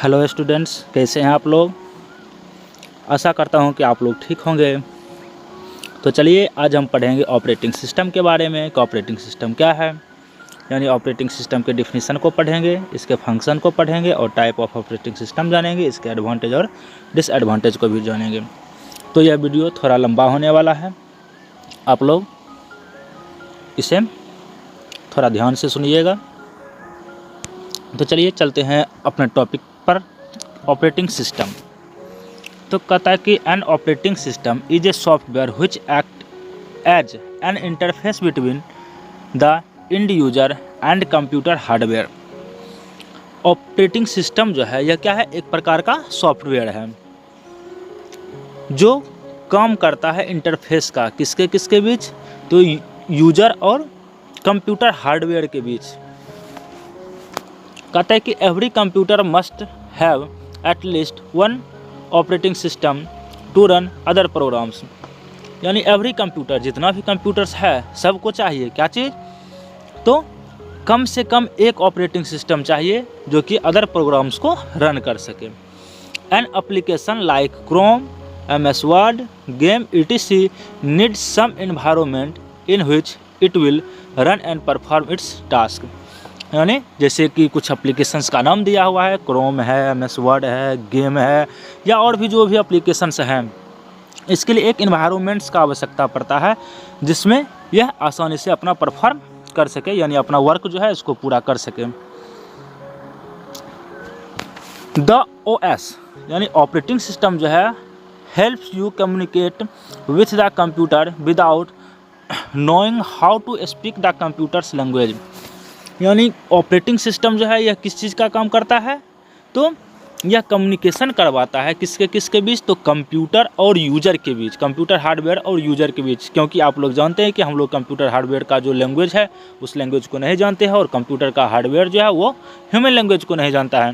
Hello students, कैसे हैं आप लोग। आशा करता हूं कि आप लोग ठीक होंगे। तो चलिए आज हम पढ़ेंगे ऑपरेटिंग सिस्टम के बारे में कि ऑपरेटिंग सिस्टम क्या है, यानी ऑपरेटिंग सिस्टम के डिफिनीसन को पढ़ेंगे, इसके फंक्शन को पढ़ेंगे और टाइप ऑफ ऑपरेटिंग सिस्टम जानेंगे, इसके एडवांटेज और डिसएडवांटेज को भी जानेंगे। तो यह वीडियो थोड़ा लंबा होने वाला है, आप लोग इसे थोड़ा ध्यान से सुनिएगा। तो चलिए चलते हैं अपने टॉपिक पर, ऑपरेटिंग सिस्टम। तो कहता है कि an operating system is a software which act as an interface between the end user and computer hardware. Operating system जो है यह क्या है, एक प्रकार का सॉफ्टवेयर है जो काम करता है इंटरफेस का, किसके किसके बीच, तो यूजर और कंप्यूटर हार्डवेयर के बीच। कहता है कि every computer must have at least one operating system to run other programs, यानी एवरी कंप्यूटर, जितना भी कंप्यूटर्स है सबको चाहिए क्या चीज़, तो कम से कम एक ऑपरेटिंग सिस्टम चाहिए जो कि अदर प्रोग्राम्स को रन कर सके। An application like Chrome, MS Word, game etc need some environment in which it will run and perform its task, यानी जैसे कि कुछ एप्लीकेशंस का नाम दिया हुआ है, क्रोम है, MS वर्ड है, गेम है, या और भी जो भी एप्लीकेशंस हैं, इसके लिए एक इन्वायरमेंट्स का आवश्यकता पड़ता है जिसमें यह आसानी से अपना परफॉर्म कर सके, यानी अपना वर्क जो है इसको पूरा कर सके। द OS यानी ऑपरेटिंग सिस्टम जो है helps you communicate with the computer without knowing how to speak the computer's language, यानी ऑपरेटिंग सिस्टम जो है यह किस चीज़ का काम करता है, तो यह कम्युनिकेशन करवाता है किसके किसके बीच, तो कंप्यूटर और यूजर के बीच, कंप्यूटर हार्डवेयर और यूजर के बीच। क्योंकि आप लोग जानते हैं कि हम लोग कंप्यूटर हार्डवेयर का जो लैंग्वेज है उस लैंग्वेज को नहीं जानते हैं, और कंप्यूटर का हार्डवेयर जो है वो ह्यूमन लैंग्वेज को नहीं जानता है।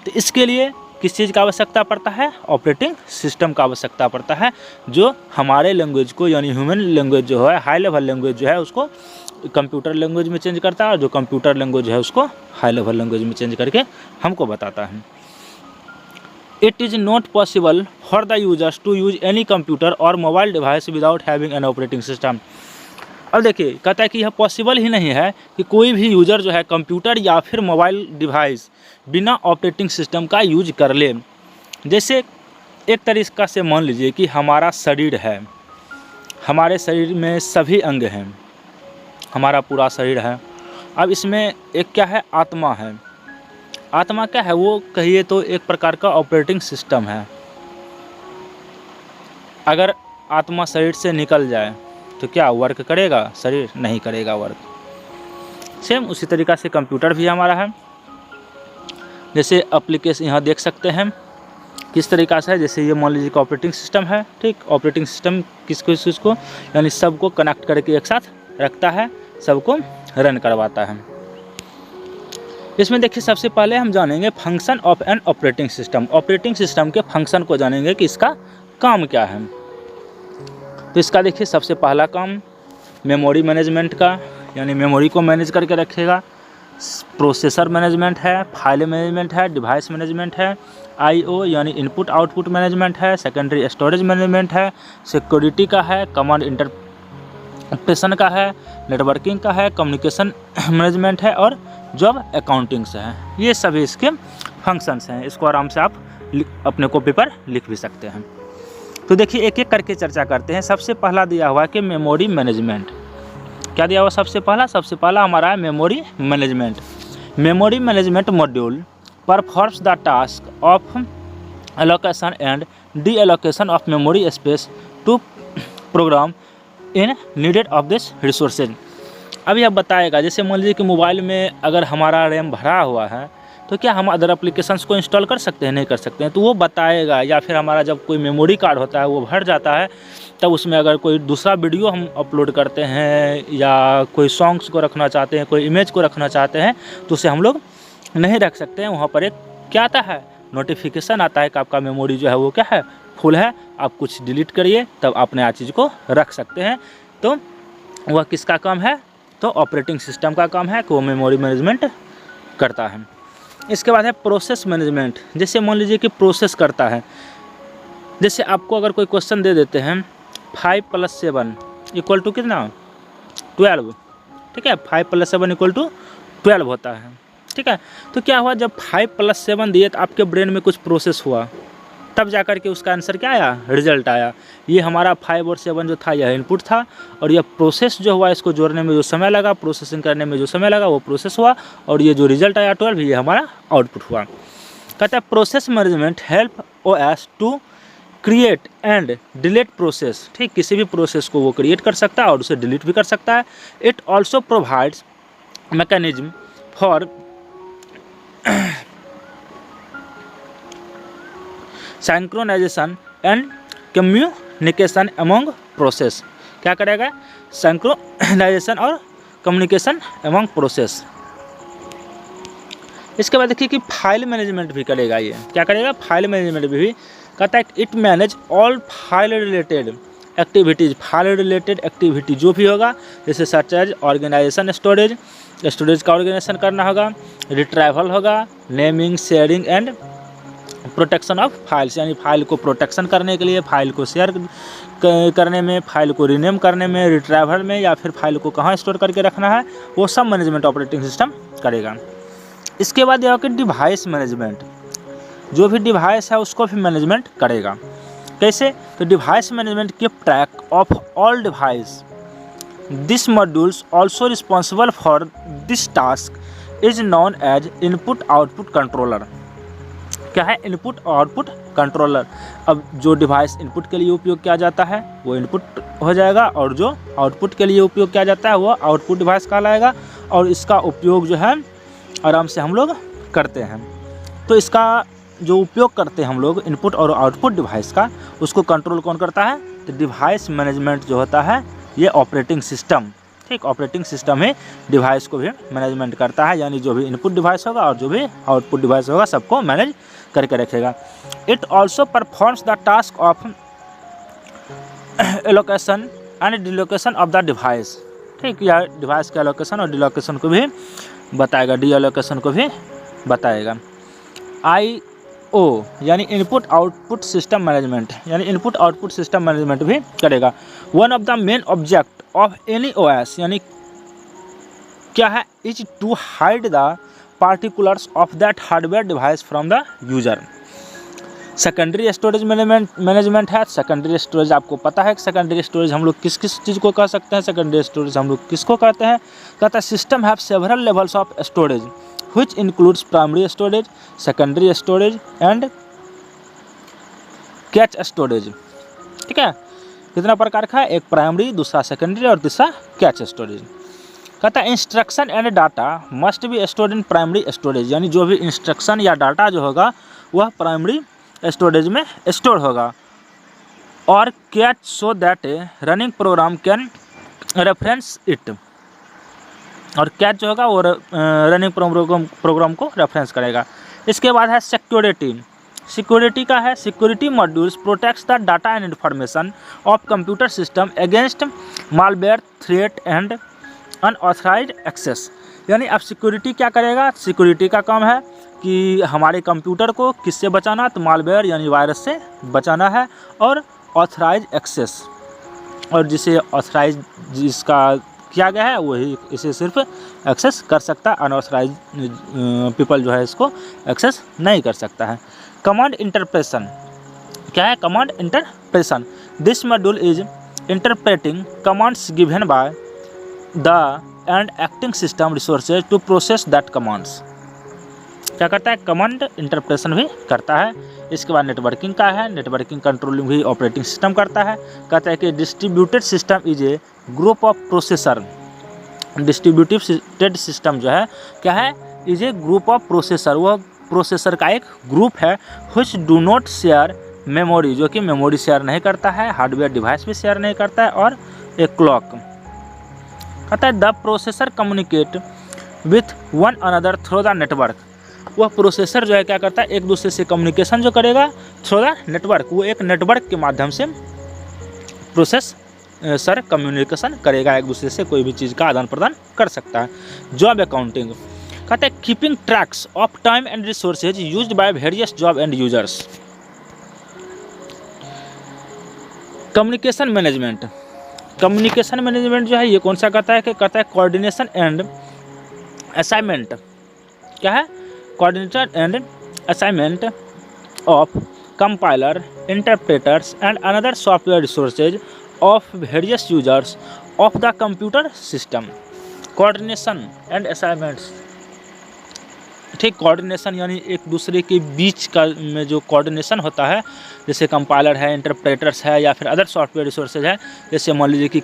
तो इसके लिए किस चीज़ का आवश्यकता पड़ता है, ऑपरेटिंग सिस्टम का आवश्यकता पड़ता है जो हमारे लैंग्वेज को, यानी ह्यूमन लैंग्वेज जो है, हाई लेवल लैंग्वेज जो है उसको कंप्यूटर लैंग्वेज में चेंज करता है, और जो कंप्यूटर लैंग्वेज है उसको हाई लेवल लैंग्वेज में चेंज करके हमको बताता है। It is not possible for the users to use any computer और mobile device without having an operating system. अब देखिए कहता है कि यह पॉसिबल ही नहीं है कि कोई भी यूज़र जो है कंप्यूटर या फिर मोबाइल डिवाइस बिना ऑपरेटिंग सिस्टम का यूज कर ले। जैसे एक तरीक़ा से मान लीजिए कि हमारा शरीर है, हमारे शरीर में सभी अंग हैं, हमारा पूरा शरीर है। अब इसमें एक क्या है, आत्मा है। आत्मा क्या है, वो कहिए तो एक प्रकार का ऑपरेटिंग सिस्टम है। अगर आत्मा शरीर से निकल जाए तो क्या वर्क करेगा, शरीर नहीं करेगा वर्क। सेम उसी तरीक़ा से कंप्यूटर भी हमारा है। जैसे एप्लीकेशन यहाँ देख सकते हैं किस तरीक़ा से है, जैसे ये मान लीजिए कि ऑपरेटिंग सिस्टम है, ठीक। ऑपरेटिंग सिस्टम किसको यानी सबको कनेक्ट करके एक साथ रखता है, सबको रन करवाता है। इसमें देखिए सबसे पहले हम जानेंगे function of an operating system. Operating system के फंक्शन को जानेंगे कि इसका काम क्या है। तो इसका देखिए सबसे पहला काम मेमोरी मैनेजमेंट का, यानी मेमोरी को मैनेज करके रखेगा। प्रोसेसर मैनेजमेंट है, फाइल मैनेजमेंट है, डिवाइस मैनेजमेंट है, IO यानी इनपुट आउटपुट मैनेजमेंट है, सेकेंडरी स्टोरेज मैनेजमेंट है, सिक्योरिटी का है, कमांड इंटरप्रेशन का है, नेटवर्किंग का है, कम्युनिकेशन मैनेजमेंट है, और जॉब अकाउंटिंग से है। ये सभी इसके फंक्शंस हैं। इसको आराम से आप अपने कॉपी पर लिख भी सकते हैं। तो देखिए एक एक करके चर्चा करते हैं। सबसे पहला दिया हुआ है कि मेमोरी मैनेजमेंट। क्या दिया हुआ सबसे पहला हमारा है memory management. Memory management module performs the task of allocation and deallocation of memory space to program in needed of this resources. अब यह बताएगा, जैसे मान लीजिए कि मोबाइल में अगर हमारा रैम भरा हुआ है तो क्या हम अदर एप्लीकेशंस को इंस्टॉल कर सकते हैं, नहीं कर सकते हैं, तो वो बताएगा। या फिर हमारा जब कोई मेमोरी कार्ड होता है वो भर जाता है, तब उसमें अगर कोई दूसरा वीडियो हम अपलोड करते हैं या कोई सॉन्ग्स को रखना चाहते हैं, कोई इमेज को रखना चाहते हैं, तो उसे हम लोग नहीं रख सकते हैं। वहाँ पर एक क्या आता है, नोटिफिकेशन आता है कि आपका मेमोरी जो है वो क्या है, फुल है, आप कुछ डिलीट करिए, तब अपने आ चीज़ को रख सकते हैं। तो वह किसका काम है, तो ऑपरेटिंग सिस्टम का काम है कि वो मेमोरी मैनेजमेंट करता है। इसके बाद है प्रोसेस मैनेजमेंट। जैसे मान लीजिए कि प्रोसेस करता है, जैसे आपको अगर कोई क्वेश्चन दे देते हैं 5 + 7 = कितना 12, ठीक है, 5 + 7 = 12 होता है, ठीक है। तो क्या हुआ, जब 5 + 7 दिए तो आपके ब्रेन में कुछ प्रोसेस हुआ, तब जा कर के उसका आंसर क्या आया, रिजल्ट आया। ये हमारा 5 और 7 जो था यह इनपुट था, और यह प्रोसेस जो हुआ, इसको जोड़ने में जो समय लगा, प्रोसेसिंग करने में जो समय लगा वो प्रोसेस हुआ, और ये जो रिजल्ट आया 12 ये हमारा आउटपुट हुआ। कहता है process management help OS to create and delete process, ठीक, किसी भी प्रोसेस को वो क्रिएट कर सकता है और उसे डिलीट भी कर सकता है। It also provides mechanism for synchronisation and communication among process. क्या करेगा, सिंक्रोनाइजेशन और कम्युनिकेशन अमंग प्रोसेस। इसके बाद देखिए कि फाइल मैनेजमेंट भी करेगा। ये क्या करेगा, फाइल मैनेजमेंट भी कहता है it manage all file related activities, file related activity जो भी होगा, जैसे search as organisation, storage, storage का ऑर्गेनाइजेशन करना होगा, रिट्राइवल होगा, naming, sharing and protection of files, यानी फाइल को प्रोटेक्शन करने के लिए, फाइल को शेयर करने में, फाइल को रीनेम करने में, रिट्राइवल में, या फिर फाइल को कहाँ स्टोर करके रखना है, वो सब मैनेजमेंट ऑपरेटिंग सिस्टम करेगा। इसके बाद यह कि डिवाइस मैनेजमेंट, जो भी डिवाइस है उसको भी मैनेजमेंट करेगा। कैसे, तो device management keep track of all device. This modules also responsible for this task is known as input output controller. क्या है, इनपुट आउटपुट कंट्रोलर। अब जो डिवाइस इनपुट के लिए उपयोग किया जाता है वो इनपुट हो जाएगा, और जो आउटपुट के लिए उपयोग किया जाता है वो आउटपुट डिवाइस कहलाएगा, और इसका उपयोग जो है आराम से हम लोग करते हैं। तो इसका जो उपयोग करते हैं हम लोग इनपुट और आउटपुट डिवाइस का, उसको कंट्रोल कौन करता है, तो डिवाइस मैनेजमेंट जो होता है ये ऑपरेटिंग सिस्टम, ठीक, ऑपरेटिंग सिस्टम ही डिवाइस को भी मैनेजमेंट करता है, यानी जो भी इनपुट डिवाइस होगा और जो भी आउटपुट डिवाइस होगा सबको मैनेज करके रखेगा। It also performs the task of allocation and deallocation of the device, ठीक, या डिवाइस के एलोकेशन और डिलोकेशन को भी बताएगा, डी एलोकेशन को भी बताएगा। IO यानी इनपुट आउटपुट सिस्टम मैनेजमेंट, यानी इनपुट आउटपुट सिस्टम मैनेजमेंट भी करेगा। One of the main object of any OS यानी क्या है, is to hide the particulars of that hardware device from the user. Secondary storage management है। Secondary storage आपको पता है कि सेकेंडरी स्टोरेज हम लोग किस किस चीज़ को कह सकते हैं, सेकेंडरी स्टोरेज हम लोग किसको कहते हैं, कहता है system have several levels of storage which includes primary storage, secondary storage and cache storage, ठीक है। कितना प्रकार का है, एक प्राइमरी, दूसरा सेकेंडरी और तीसरा कैच स्टोरेज। कहता है instruction and data must be stored in primary storage, यानी जो भी इंस्ट्रक्शन या डाटा जो होगा वह प्राइमरी स्टोरेज में स्टोर होगा, और cache so that running program can reference it, और कैच जो होगा वो रनिंग प्रोग्राम को रेफरेंस करेगा। इसके बाद है सिक्योरिटी। सिक्योरिटी का है, security modules protects the data and information of computer system against malware, threat and unauthorised access. यानी अब सिक्योरिटी क्या करेगा, सिक्योरिटी का काम है कि हमारे कंप्यूटर को किससे बचाना, तो मालवेयर यानी वायरस से बचाना है, और ऑथराइज एक्सेस, और जिसे ऑथराइज जिसका किया गया है वही इसे सिर्फ एक्सेस कर सकता है, अनऑथराइज पीपल जो है इसको एक्सेस नहीं कर सकता है। कमांड इंटरप्रेशन क्या है, command interpretation. This module is interpreting commands given by the and acting system resources to process that commands. क्या करता है, कमांड इंटरप्रेशन भी करता है। इसके बाद नेटवर्किंग का है, नेटवर्किंग कंट्रोलिंग भी ऑपरेटिंग सिस्टम करता है। कहता है कि distributed system is A group of processor. Distributed system जो है क्या है, is a group of processor, वह प्रोसेसर का एक ग्रुप है। Which do not share memory, जो कि मेमोरी शेयर नहीं करता है, हार्डवेयर डिवाइस भी शेयर नहीं करता है, और एक क्लॉक। कहता है the processor communicate with one another through the network. वह प्रोसेसर जो है क्या करता है, एक दूसरे से कम्युनिकेशन जो करेगा थ्रू द नेटवर्क, वो एक नेटवर्क के माध्यम से प्रोसेसर कम्युनिकेशन करेगा, एक दूसरे से कोई भी चीज़ का आदान प्रदान कर सकता है। जॉब अकाउंटिंग, कहते हैं keeping tracks of time and resources used by various job and users. Communication management, communication management जो है ये कौन सा कहता है कि कहता है कोऑर्डिनेशन एंड असाइनमेंट, क्या है, coordinator and assignment of compiler, interpreters and another software resources of various users of the computer system. Coordination and assignments, ठीक, कोऑर्डिनेशन यानी एक दूसरे के बीच का में जो कोऑर्डिनेशन होता है, जैसे कंपाइलर है, इंटरप्रेटर्स है या फिर अदर सॉफ्टवेयर रिसोर्सेज है। जैसे मान लीजिए कि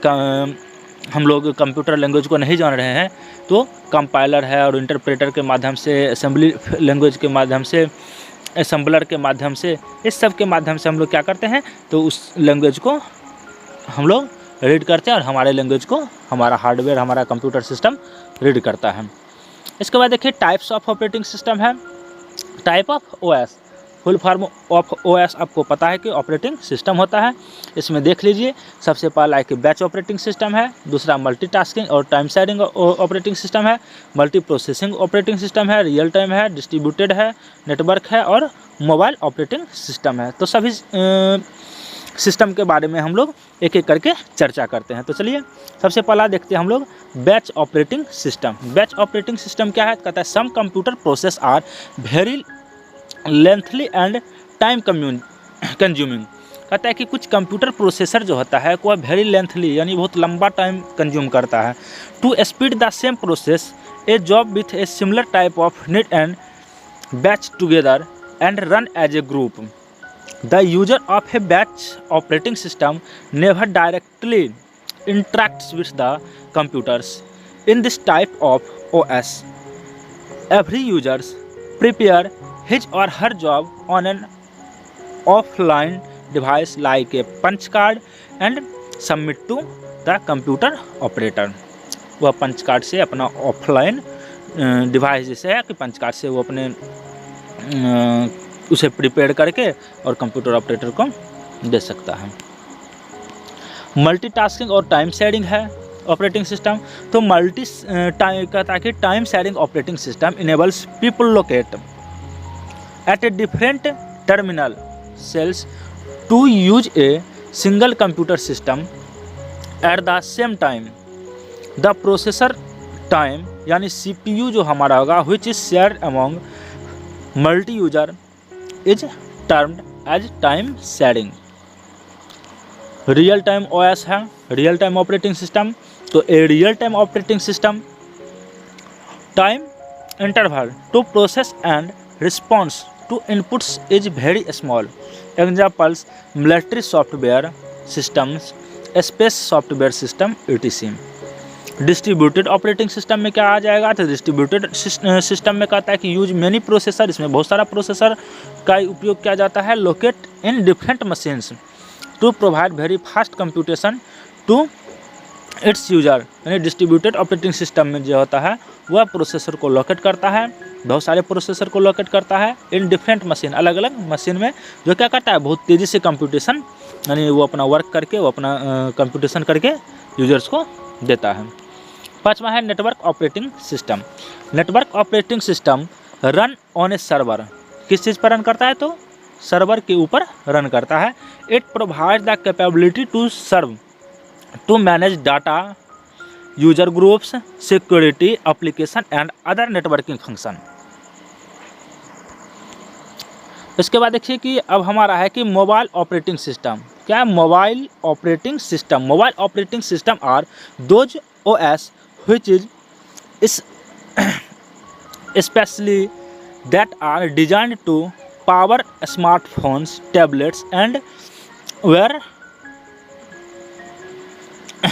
हम लोग कंप्यूटर लैंग्वेज को नहीं जान रहे हैं तो कंपाइलर है और इंटरप्रेटर के माध्यम से, असेंबली लैंग्वेज के माध्यम से, असेंबलर के माध्यम से, इस सब के माध्यम से हम लोग क्या करते हैं तो उस लैंग्वेज को हम लोग रीड करते हैं और हमारे लैंग्वेज को हमारा हार्डवेयर, हमारा कंप्यूटर सिस्टम रीड करता है। इसके बाद देखिए टाइप्स ऑफ ऑपरेटिंग सिस्टम है। Type of OS, full form of OS आपको पता है कि ऑपरेटिंग सिस्टम होता है। इसमें देख लीजिए, सबसे पहला एक बैच ऑपरेटिंग सिस्टम है, दूसरा मल्टीटास्किंग और टाइम शेयरिंग ऑपरेटिंग सिस्टम है, मल्टी प्रोसेसिंग ऑपरेटिंग सिस्टम है, रियल टाइम है, डिस्ट्रीब्यूटेड है, नेटवर्क है और मोबाइल ऑपरेटिंग सिस्टम है। तो सभी सिस्टम के बारे में हम लोग एक एक करके चर्चा करते हैं। तो चलिए सबसे पहला देखते हैं हम लोग batch operating system. Batch operating system क्या है, कहता है some computer process are very lengthy and time consuming. कहता है कि कुछ कंप्यूटर प्रोसेसर जो होता है वह वेरी लेंथली यानी बहुत लंबा टाइम कंज्यूम करता है। To speed the same process a job with a similar type of need and batch together and run as a group. The user of a batch operating system never directly interacts with the computers. In this type of OS, every user prepare his or her job on an offline device like a punch card and submit to the computer operator. वह punch card से अपना offline device जैसे है कि punch card से वो अपने उसे प्रिपेयर करके और कंप्यूटर ऑपरेटर को दे सकता है। मल्टीटास्किंग और टाइम शेयरिंग है ऑपरेटिंग सिस्टम। तो मल्टी टाइम कहता है कि time sharing operating system enables people locate at a different terminal cells to use a single computer system at the same time. The processor time यानी CPU जो हमारा होगा which is share among multi user is termed as time sharing. Real time OS है, real time operating system. तो a real time operating system time interval to process and response to inputs is very small. Examples military software systems, space software system etc। Distributed operating system में क्या आ जाएगा, तो distributed system में कहता है कि use many processor, इसमें बहुत सारा प्रोसेसर का उपयोग किया जाता है। Locate in different machines to provide very fast computation to its user. यानी डिस्ट्रीब्यूटेड ऑपरेटिंग सिस्टम में जो होता है वह प्रोसेसर को लोकेट करता है, बहुत सारे प्रोसेसर को लोकेट करता है इन डिफरेंट मशीन, अलग अलग मशीन में, जो क्या करता है बहुत तेज़ी से कंप्यूटेशन यानी वो अपना वर्क करके, वो अपना कंप्यूटेशन करके यूजर्स को देता है। पाँचवा है network operating system. Network operating system run on A server, किस चीज़ पर रन करता है, तो सर्वर के ऊपर रन करता है। It provide the capability to serve to manage data, user groups, security, application and other networking function. इसके बाद देखिए कि अब हमारा है कि मोबाइल ऑपरेटिंग सिस्टम। क्या है mobile operating system? Mobile operating system are those OS which is especially that are designed to power smartphones, tablets and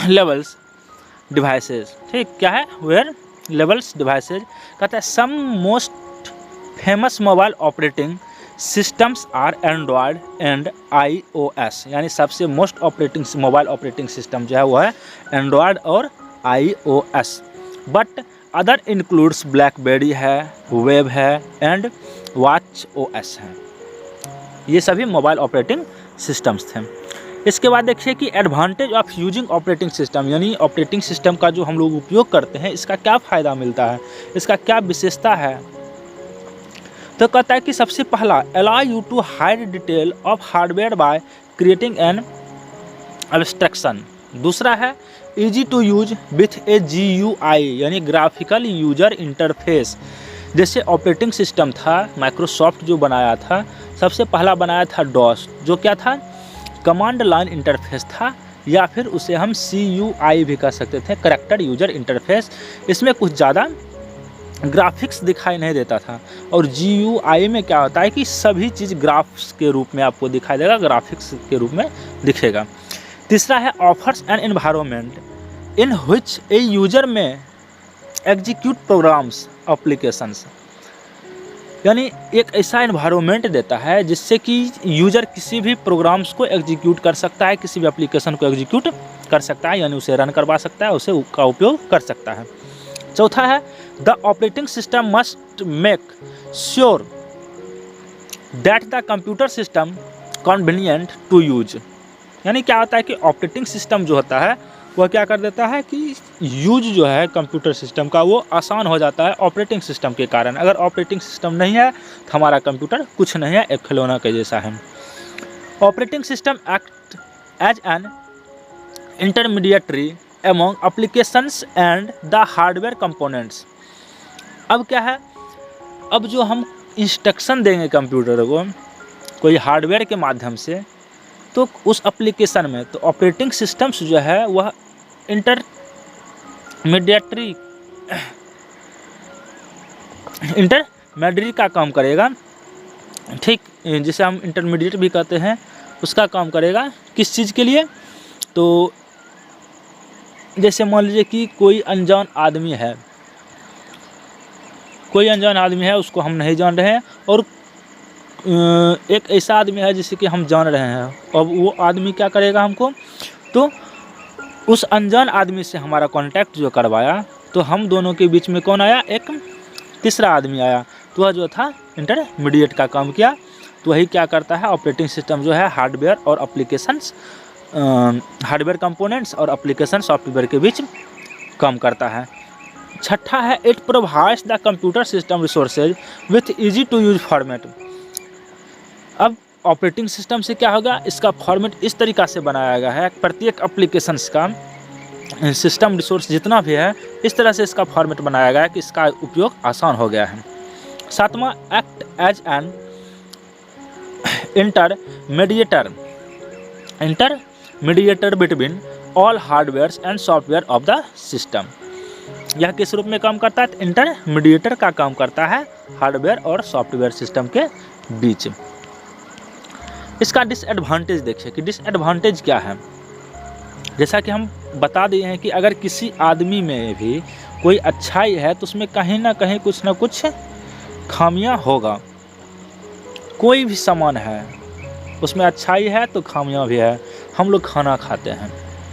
wearables devices। ठीक, क्या है wearables devices। कहता है some most famous mobile operating systems are Android and iOS। यानी सबसे most operating mobile operating system जो है वो है एंड्रॉयड और iOS। But other includes blackberry है, वेब है एंड वॉच OS है। ये सभी मोबाइल ऑपरेटिंग सिस्टम्स थे। इसके बाद देखिए कि advantage of using operating system, यानी ऑपरेटिंग सिस्टम का जो हम लोग उपयोग करते हैं इसका क्या फ़ायदा मिलता है, इसका क्या विशेषता है। तो कहता है कि सबसे पहला, allow you to hide detail of hardware by creating an abstraction. दूसरा है easy to use with a GUI यानी ग्राफिकल यूजर इंटरफेस। जैसे ऑपरेटिंग सिस्टम था माइक्रोसॉफ्ट जो बनाया था, सबसे पहला बनाया था डॉस, जो क्या था, कमांड लाइन इंटरफेस था, या फिर उसे हम CUI भी कह सकते थे, करैक्टर यूजर इंटरफेस। इसमें कुछ ज़्यादा ग्राफिक्स दिखाई नहीं देता था। और GUI में क्या होता है कि सभी चीज़ ग्राफ्स के रूप में आपको दिखाई देगा, ग्राफिक्स के रूप में दिखेगा। तीसरा है offers an environment in which a user may execute programs applications, यानी एक ऐसा एनवायरनमेंट देता है जिससे कि यूजर किसी भी प्रोग्राम्स को एग्जीक्यूट कर सकता है, किसी भी एप्लीकेशन को एग्जीक्यूट कर सकता है, यानी उसे रन करवा सकता है, उसे का उपयोग कर सकता है। चौथा है the operating system must make sure that the computer system convenient to use, यानी क्या होता है कि ऑपरेटिंग सिस्टम जो होता है वह क्या कर देता है कि यूज जो है कंप्यूटर सिस्टम का वो आसान हो जाता है ऑपरेटिंग सिस्टम के कारण। अगर ऑपरेटिंग सिस्टम नहीं है तो हमारा कंप्यूटर कुछ नहीं है, एक खिलौना के जैसा है। Operating system act as an intermediatory among applications and the hardware components. अब क्या है, अब जो हम इंस्ट्रक्शन देंगे कंप्यूटर को कोई हार्डवेयर के माध्यम से, तो उस एप्लीकेशन में तो ऑपरेटिंग सिस्टम्स जो है वह इंटरमीडिएट का काम करेगा, ठीक, जिसे हम इंटरमीडिएट भी कहते हैं, उसका काम करेगा। किस चीज़ के लिए, तो जैसे मान लीजिए कि कोई अनजान आदमी है, उसको हम नहीं जान रहे हैं, और एक ऐसा आदमी है जिसे कि हम जान रहे हैं। अब वो आदमी क्या करेगा हमको, तो उस अनजान आदमी से हमारा कांटेक्ट जो करवाया, तो हम दोनों के बीच में कौन आया, एक तीसरा आदमी आया, तो वह जो था इंटरमीडिएट का काम किया। तो वही क्या करता है, ऑपरेटिंग सिस्टम जो है हार्डवेयर और एप्लीकेशंस, हार्डवेयर कंपोनेंट्स और एप्लीकेशन सॉफ्टवेयर के बीच काम करता है। छठा है it provides the computer system resources with easy to use format. अब ऑपरेटिंग सिस्टम से क्या होगा, इसका फॉर्मेट इस तरीक़ा से बनाया गया है, प्रत्येक एप्लीकेशंस का सिस्टम रिसोर्स जितना भी है इस तरह से इसका फॉर्मेट बनाया गया है कि इसका उपयोग आसान हो गया है। सातवां, act as an intermediator between all hardware and software of the system. यह किस रूप में काम करता है, इंटरमीडिएटर का काम करता है हार्डवेयर और सॉफ्टवेयर सिस्टम के बीच। इसका डिसएडवांटेज देखिए कि डिसएडवांटेज क्या है। जैसा कि हम बता दिए हैं कि अगर किसी आदमी में भी कोई अच्छाई है तो उसमें कहीं ना कहीं कुछ ना कुछ खामियां होगा। कोई भी सामान है उसमें अच्छाई है तो खामियां भी है। हम लोग खाना खाते हैं,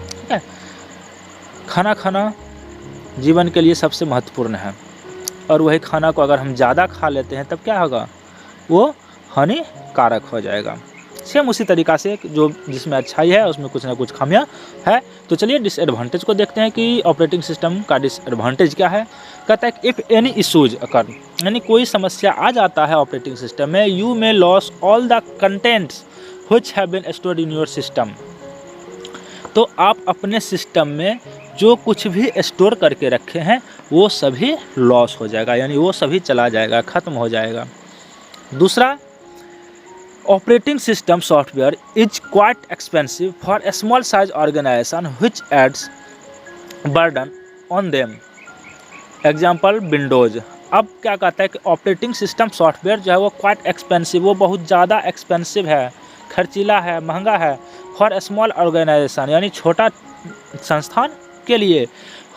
ठीक है, खाना खाना जीवन के लिए सबसे महत्वपूर्ण है, और वही खाना को अगर हम ज़्यादा खा लेते हैं तब क्या होगा, वो हानिकारक हो जाएगा। सेम उसी तरीक़ा से जो जिसमें अच्छाई है उसमें कुछ ना कुछ खामियां है। तो चलिए डिसएडवांटेज को देखते हैं कि ऑपरेटिंग सिस्टम का डिसएडवांटेज क्या है। कहता है कि इफ़ एनी इशूज अकर, यानी कोई समस्या आ जाता है ऑपरेटिंग सिस्टम में, you may lose all the contents which have been stored in your system. तो आप अपने सिस्टम में जो कुछ भी स्टोर करके रखे हैं वो सभी लॉस हो जाएगा, यानी वो सभी चला जाएगा, ख़त्म हो जाएगा। दूसरा, operating system software is quite expensive for a small size organisation which adds burden on them. Example Windows. अब क्या कहता है कि ऑपरेटिंग सिस्टम सॉफ्टवेयर जो है वो क्वाइट एक्सपेंसिव, वो बहुत ज़्यादा एक्सपेंसिव है, खर्चीला है, महंगा है, फॉर ए स्मॉल ऑर्गेनाइजेशन, यानी छोटा संस्थान के लिए,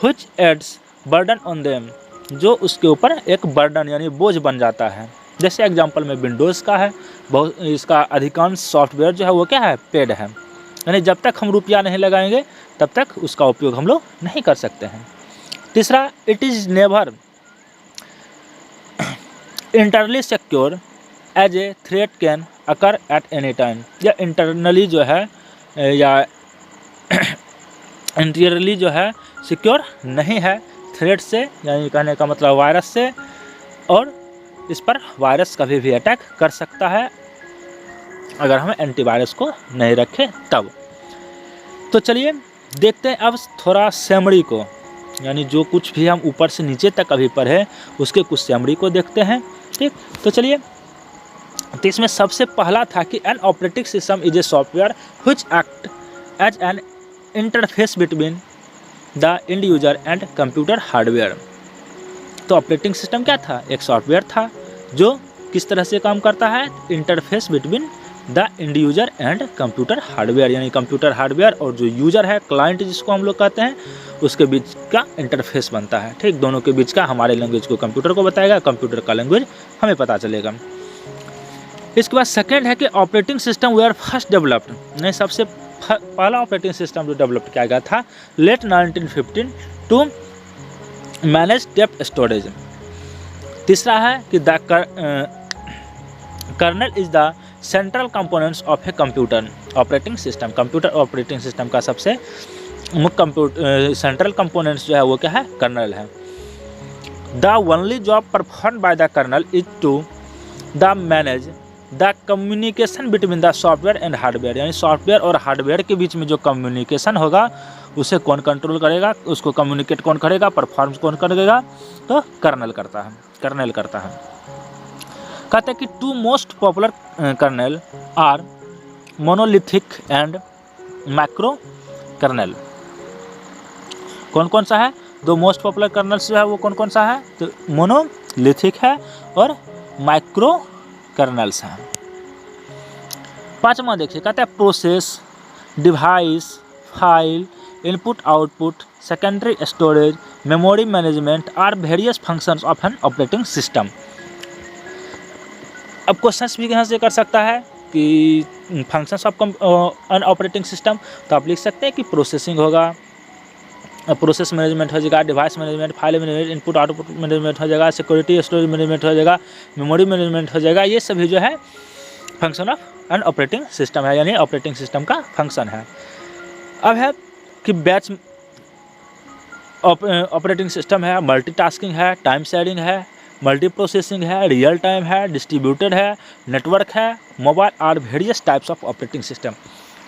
which adds burden on them, जो उसके ऊपर एक बर्डन यानी बोझ बन जाता है। जैसे एग्जांपल में विंडोज़ का है, बहुत इसका अधिकांश सॉफ्टवेयर जो है वो क्या है, पेड है, यानी जब तक हम रुपया नहीं लगाएंगे तब तक उसका उपयोग हम लोग नहीं कर सकते हैं। तीसरा, it is never internally secure as a threat can occur at any time. या इंटरनली जो है या इंटीरियरली जो है सिक्योर नहीं है थ्रेट से, यानी कहने का मतलब वायरस से, और इस पर वायरस कभी भी अटैक कर सकता है अगर हम एंटीवायरस को नहीं रखें तब। तो चलिए देखते हैं अब थोड़ा समरी को, यानी जो कुछ भी हम ऊपर से नीचे तक अभी पढ़े उसके कुछ समरी को देखते हैं। ठीक, तो चलिए, तो इसमें सबसे पहला था कि an operating system is a software which act as an interface between the end user and computer hardware. तो ऑपरेटिंग सिस्टम क्या था? एक सॉफ्टवेयर था जो किस तरह से काम करता है? Interface between the end user and computer hardware, यानी कंप्यूटर हार्डवेयर और जो यूजर है, क्लाइंट जिसको हम लोग कहते हैं, उसके बीच का इंटरफेस बनता है। ठीक, दोनों के बीच का, हमारे लैंग्वेज को कंप्यूटर को बताएगा, कंप्यूटर का लैंग्वेज हमें पता चलेगा। इसके बाद सेकेंड है कि operating system were first developed, नहीं सबसे पहला ऑपरेटिंग सिस्टम जो डेवलप किया गया था late 1915 to manage tape storage. तीसरा है कि the kernel is the central components of a computer operating system. Computer operating system का सबसे मुख्य सेंट्रल कंपोनेंट्स जो है वो क्या है? कर्नल है। The only job perform by the kernel is to the manage the communication between the software and hardware, यानी सॉफ्टवेयर और हार्डवेयर के बीच में जो कम्युनिकेशन होगा उसे कौन कंट्रोल करेगा, उसको कम्युनिकेट कौन करेगा, परफॉर्म कौन करेगा? तो कर्नल करता है, कर्नल करता है। कहते हैं कि two most popular kernel are monolithic and macro kernel. कौन कौन सा है? दो मोस्ट पॉपुलर कर्नल्स जो है वो कौन कौन सा है? तो मोनोलिथिक है और माइक्रो कर्नल्स हैं। पांचवा देखिए, कहते हैं process, device, file, input output, secondary storage, memory management are various functions of an operating system. अब क्वेश्चंस भी यहाँ से कर सकता है कि functions of an operating system, तो आप लिख सकते हैं कि प्रोसेसिंग होगा, प्रोसेस मैनेजमेंट हो जाएगा, device management, file management, input output management हो जाएगा, सिक्योरिटी स्टोरेज मैनेजमेंट हो जाएगा, मेमोरी मैनेजमेंट हो जाएगा। ये सभी जो है function of an operating system है, यानी ऑपरेटिंग सिस्टम का फंक्शन है। अब है कि बैच ऑपरेटिंग सिस्टम है, मल्टीटास्किंग है, टाइम शेयरिंग है, मल्टी प्रोसेसिंग है, रियल टाइम है, डिस्ट्रीब्यूटेड है, नेटवर्क है, mobile are various types of operating system.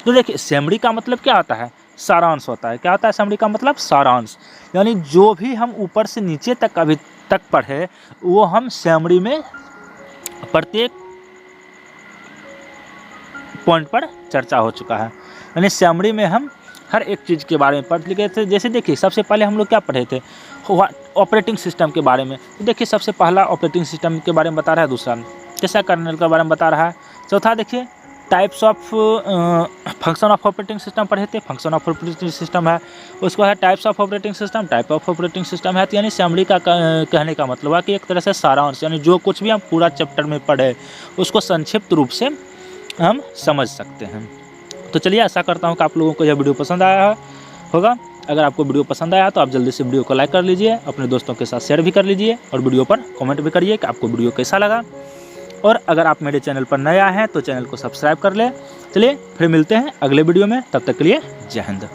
तो देखिए, समरी का मतलब क्या होता है? सारांश होता है। क्या होता है समरी का मतलब? सारांश, यानी जो भी हम ऊपर से नीचे तक अभी तक पढ़े वो हम समरी में प्रत्येक पॉइंट पर चर्चा हो चुका है, यानी समरी में हम हर एक चीज़ के बारे में पढ़ लिए थे। जैसे देखिए, सबसे पहले हम लोग क्या पढ़े थे? ऑपरेटिंग सिस्टम के बारे में। तो देखिए, सबसे पहला ऑपरेटिंग सिस्टम के बारे में बता रहा है, दूसरा कैसा कर्नल के बारे में बता रहा है, चौथा देखिए types of function of operating system पढ़े थे, फंक्शन ऑफ ऑपरेटिंग सिस्टम है, उसको है types of operating system, type of operating system है। तो यानी समरी का कहने का मतलब है कि एक तरह से सारांश, यानी जो कुछ भी हम पूरा चैप्टर में पढ़े उसको संक्षिप्त रूप से हम समझ सकते हैं। तो चलिए, आशा करता हूँ कि आप लोगों को यह वीडियो पसंद आया होगा। अगर आपको वीडियो पसंद आया तो आप जल्दी से वीडियो को लाइक कर लीजिए, अपने दोस्तों के साथ शेयर भी कर लीजिए और वीडियो पर कमेंट भी करिए कि आपको वीडियो कैसा लगा। और अगर आप मेरे चैनल पर नए आए हैं तो चैनल को सब्सक्राइब कर लें। चलिए फिर मिलते हैं अगले वीडियो में, तब तक के लिए जय हिंद।